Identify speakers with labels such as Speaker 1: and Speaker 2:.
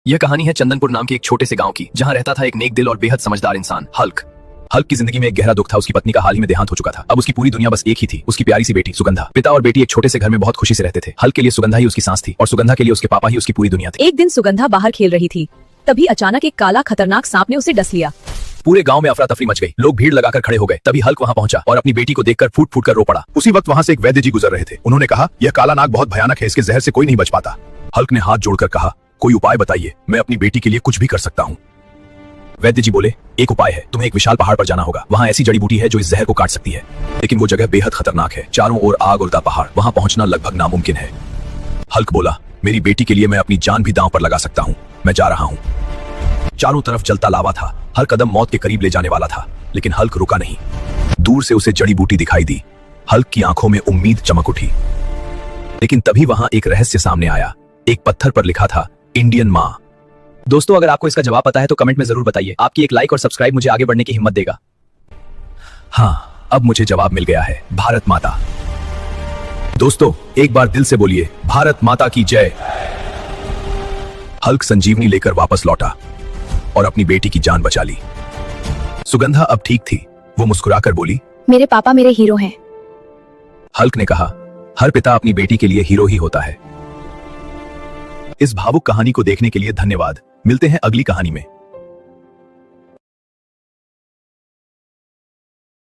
Speaker 1: यह कहानी है चंदनपुर नाम के एक छोटे से गांव की, जहां रहता था एक नेक दिल और बेहद समझदार इंसान हल्क। हल्क की जिंदगी में एक गहरा दुख था। उसकी पत्नी का हाल ही में देहांत हो चुका था। अब उसकी पूरी दुनिया बस एक ही थी, उसकी प्यारी सी बेटी सुगंधा। पिता और बेटी एक छोटे से घर में बहुत खुशी से रहते थे। हल्क के लिए सुगंधा ही उसकी सांस थी और सुगंधा के लिए उसके पापा ही उसकी पूरी दुनिया थी।
Speaker 2: एक दिन सुगंधा बाहर खेल रही थी, तभी अचानक एक काला खतरनाक सांप ने उसे डस लिया।
Speaker 1: पूरे गांव में अफरा तफरी मच गई। लोग भीड़ लगाकर खड़े हो गए। तभी हल्क वहां पहुंचा और अपनी बेटी को देखकर फूट फूट कर रो पड़ा।
Speaker 3: उसी वक्त वहां से एक वैद्य जी गुजर रहे थे। उन्होंने कहा, यह काला नाग बहुत भयानक है, इसके जहर से कोई नहीं बच पाता। हल्क ने हाथ जोड़कर कहा, कोई उपाय बताइए, मैं अपनी बेटी के लिए कुछ भी कर सकता हूँ। वैद्य जी बोले, एक उपाय है, तुम्हें एक विशाल पहाड़ पर जाना होगा। वहां ऐसी जड़ी बूटी है जो इस जहर को काट सकती है, लेकिन वो जगह बेहद खतरनाक है। चारों ओर आग उड़ता पहाड़, वहां पहुंचना लगभग नामुमकिन है। हल्क बोला, मेरी बेटी के लिए मैं अपनी जान भी दांव पर लगा सकता हूँ, मैं जा रहा हूँ। चारों तरफ जलता लावा था। हर कदम मौत के करीब ले जाने वाला था, लेकिन हल्क रुका नहीं। दूर से उसे जड़ी बूटी दिखाई दी। हल्क की आंखों में उम्मीद चमक उठी। लेकिन तभी वहां एक रहस्य सामने आया। एक पत्थर पर लिखा था, इंडियन माँ।
Speaker 4: दोस्तों, अगर आपको इसका जवाब पता है तो कमेंट में जरूर बताइए। आपकी एक लाइक और सब्सक्राइब मुझे आगे बढ़ने की हिम्मत देगा।
Speaker 1: हाँ, अब मुझे जवाब मिल गया है, भारत माता। दोस्तों, एक बार दिल से बोलिए, भारत माता की जय। हल्क संजीवनी लेकर वापस लौटा और अपनी बेटी की जान बचा ली। सुगंधा अब ठीक थी। वो मुस्कुराकर बोली,
Speaker 2: मेरे पापा मेरे हीरो हैं।
Speaker 1: हल्क ने कहा, हर पिता अपनी बेटी के लिए हीरो ही होता है। इस भावुक कहानी को देखने के लिए धन्यवाद। मिलते हैं अगली कहानी में।